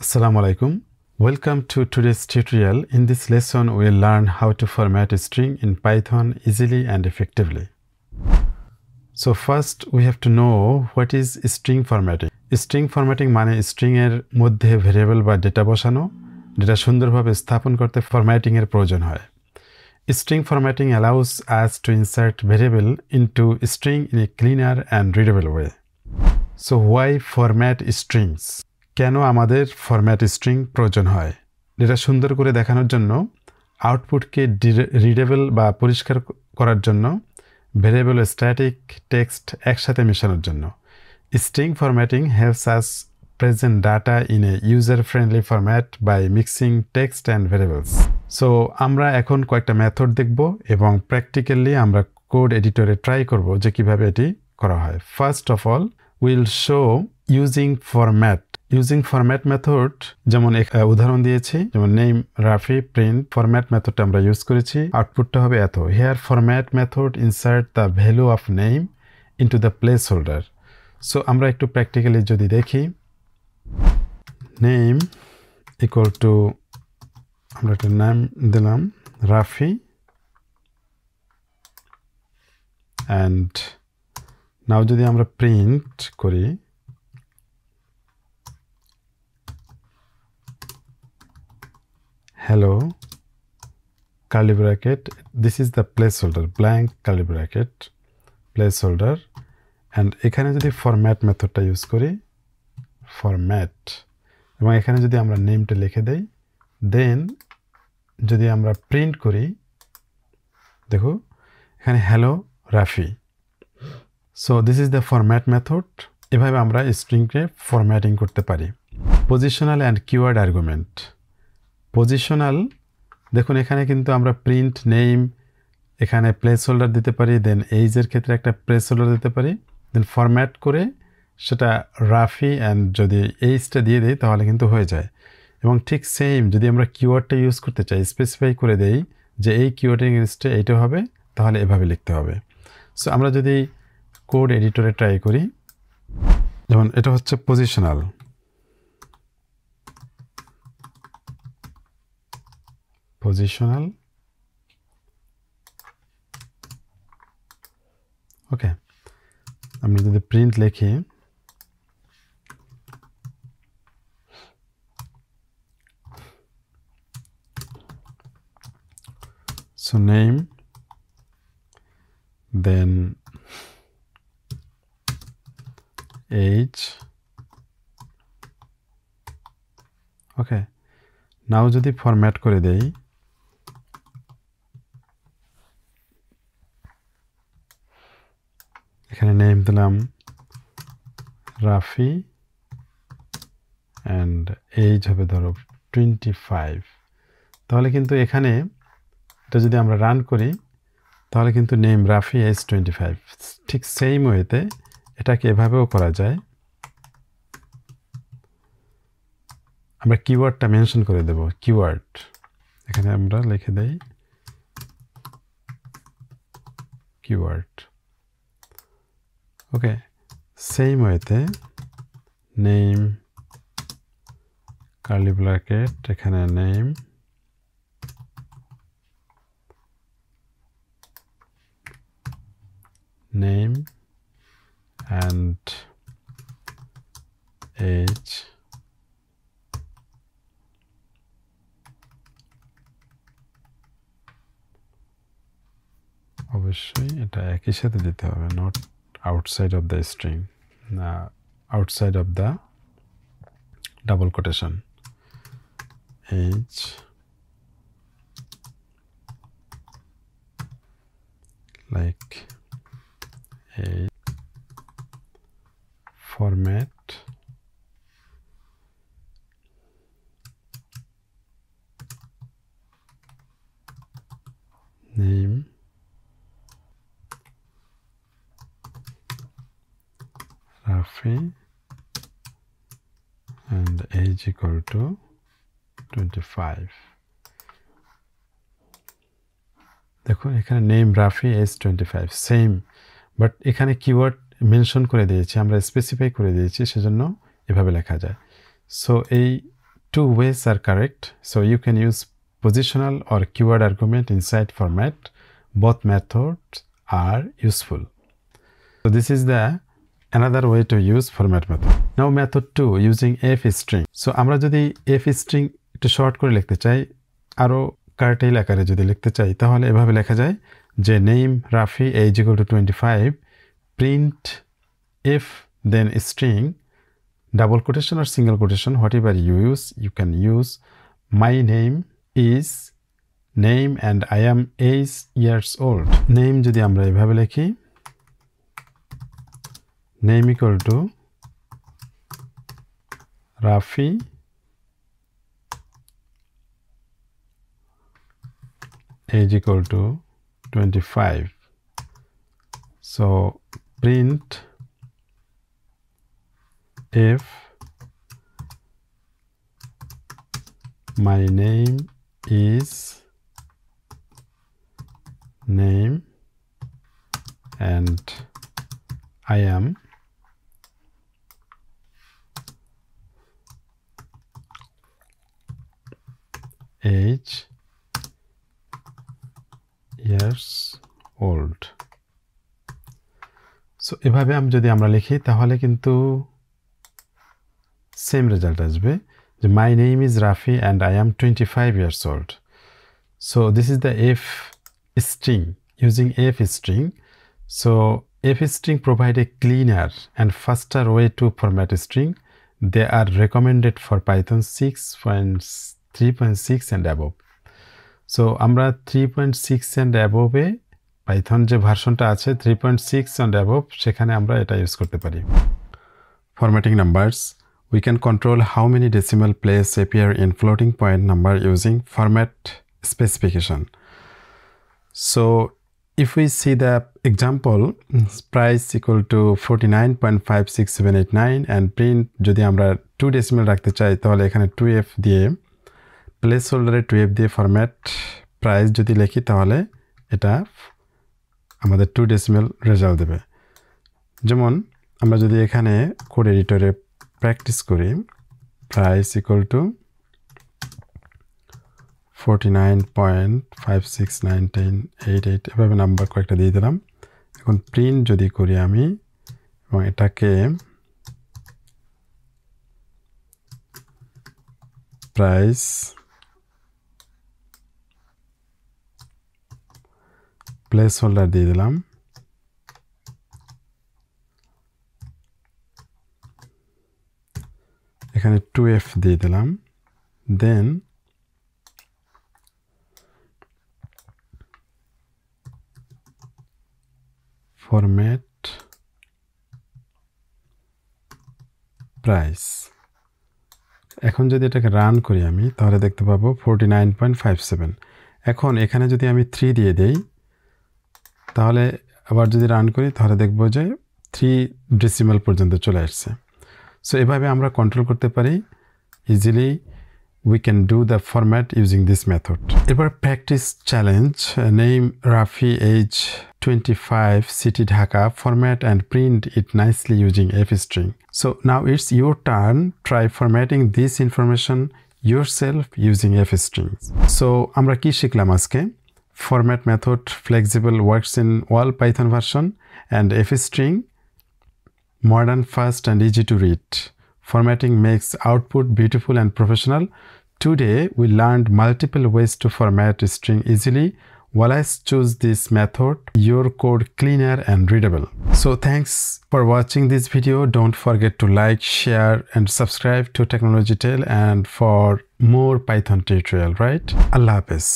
Assalamu alaikum. Welcome to today's tutorial. In this lesson, we'll learn how to format a string in Python easily and effectively. So first, we have to know what is string formatting. String formatting মানে string এর মধ্যে variable বা data বসানো, data সুন্দরভাবে স্থাপন করতে formatting এর প্রয়োজন হয়। String formatting allows us to insert variable into string in a cleaner and readable way. So why format strings? কেন আমাদের ফরম্যাট স্ট্রিং প্রয়োজন হয়? এটা সুন্দর করে দেখানোর জন্য, আউটপুটকে রিডেবল বা পরিষ্কার করার জন্য, ভেরিয়েবল স্ট্যাটিক টেক্সট একসাথে মেশানোর জন্য। String formatting helps us present data in a user friendly format by mixing text and variables. So আমরা এখন কয়েকটা মেথড দেখব এবং প্র্যাকটিক্যালি আমরা কোড এডিটরে ট্রাই করব যে কিভাবে এটি করা হয়। First of all will show using format. Using format method যেমন উদাহরণ দিয়েছি, যেমন নেম রাফি প্রিন্ট ফরম্যাট মেথডটা আমরা ইউজ করেছি। আউটপুটটা হবে এত। Here format method insert the value of name into the place holder. So আমরা একটু প্র্যাকটিক্যালি যদি দেখি, নেম ইকুয়াল টু আমরা একটা নাম দিলাম রাফি অ্যান্ড নাও যদি আমরা প্রিন্ট করি hello curly bracket, this is the placeholder, blank curly bracket placeholder, and এখানে যদি ফরম্যাট মেথডটা ইউজ করি ফরম্যাট, এবং এখানে যদি আমরা নেমটা লিখে দেই, দেন যদি আমরা প্রিন্ট করি, দেখো এখানে hello Rafi. So this is the format method. এভাবে আমরা স্ট্রিংকে ফরম্যাটিং করতে পারি। Positional and keyword argument. Positional, দেখুন এখানে কিন্তু আমরা প্রিন্ট নেম, এখানে প্লেস হোল্ডার দিতে পারি, দেন এইজের ক্ষেত্রে একটা প্লেস হোল্ডার দিতে পারি, দেন ফরম্যাট করে সেটা রাফি অ্যান্ড যদি এইজটা দিয়ে দিই তাহলে কিন্তু হয়ে যায়। এবং ঠিক সেম যদি আমরা কিওয়ার্ডটা ইউজ করতে চাই, স্পেসিফাই করে দেই যে এই কিওয়ার্ডের এগেইনস্টে এইটা হবে, তাহলে এভাবে লিখতে হবে। সো আমরা যদি কোড এডিটরে ট্রাই করি, যেমন এটা হচ্ছে পজিশনাল, পজিশনাল, ওকে। আমরা যদি প্রিন্ট লিখি, সো নেম, দেন এজ, ওকে। নাও যদি ফরম্যাট করে দেই, এখানে নেম দিলাম রাফি অ্যান্ড এজ হবে ধরো 25, তাহলে কিন্তু এখানে এটা যদি আমরা রান করি তাহলে কিন্তু নেম রাফি এজ 25। ঠিক সেম ওয়েতে এটাকে এভাবেও করা যায়। আমরা কিওয়ার্ডটা মেনশন করে দেব, কিওয়ার্ড এখানে আমরা লিখে দেই কিওয়ার্ড, ওকে। সেম ওয়েতে নেম কার্লি ব্র্যাকেট, এখানে নেম, নেম অ্যান্ড এজ, অবশ্যই এটা একই সাথে দিতে হবে, not outside of the string, outside of the double quotation, age like a format name Rafi and age equal to 25. দেখুন এখানে name Rafi age 25 same, but এখানে কিওয়ার্ড মেনশন করে দিয়েছি, আমরা স্পেসিফাই করে দিয়েছি, সেজন্য এভাবে লেখা যায়। সো এই two ways are correct. So you can use positional or keyword argument inside format. Both methods are useful. So this is the another way to use format method. Now method 2, using f string. So আমরা যদি f string একটু short করে লিখতে চাই, আরো cartel আকারে যদি লিখতে চাই, তাহলে এভাবে লেখা যায় যে name Rafi age equal to 25, print if then string double quotation or single quotation, whatever you use. You can use my name is name and I am 8 years old. Name যদি আমরা এভাবে লিখি, name equal to Rafi age equal to 25. So print if my name is name and I am age years old. So এভাবে যদি আমরা লিখি তাহলে কিন্তু সেম রেজাল্ট আসবে যে my name is Rafi and I am 25 years old. So this is the f string, using f string. So f string provide a cleaner and faster way to format a string. They are recommended for Python 6.3.6 and above. So আমরা 3.6 and above A Python যে ভার্সনটা আছে 3.6 and above, সেখানে আমরা এটা use করতে পারি। Formatting numbers. We can control how many decimal places appear in floating point number using format specification. So if we see the example, price equal to 49.56789 and print যদি আমরা 2 decimal রাখতে চাই তাহলে এখানে 2f দিয়ে প্লেসহোল্ডারে 2f দিয়ে format price যদি লিখি তাহলে এটা আমাদের 2 decimal রেজাল্ট দেবে। যেমন আমরা যদি এখানে কোড এডিটরে প্র্যাকটিস করি, প্রাইস ইকুয়াল টু 49.561988 এভাবে নাম্বার কয়েকটা দিয়ে দিলাম। এখন প্রিন্ট যদি করি আমি এবং এটাকে প্রাইস প্লেস হোল্ডার দিয়ে দিলাম, এখানে 2f দিয়ে দিলাম, দেন ফরম্যাট প্রাইস। এখন যদি এটাকে রান করি আমি তাহলে দেখতে পাবো 49.57। এখন এখানে যদি আমি 3 দিয়ে দেই তাহলে আবার যদি রান করি তাহলে দেখব যে 3 ডেসিমাল পর্যন্ত চলে আসছে। সো এভাবে আমরা কন্ট্রোল করতে পারি easily. We can do the format using this method. এবার practice challenge, name Rafi age 25, city Dhaka, format and print it nicely using f string. So now it's your turn. Try formatting this information yourself using f strings. So আমরা কি শিখলাম আজকে? Format method flexible, works in all Python version, and f string modern, fast and easy to read. Formatting makes output beautiful and professional. Today we learned multiple ways to format a string easily. Always choose this method, your code cleaner and readable. So thanks for watching this video. Don't forget to like, share and subscribe to Technology Tale and for more Python tutorial, right? Allah Hafiz.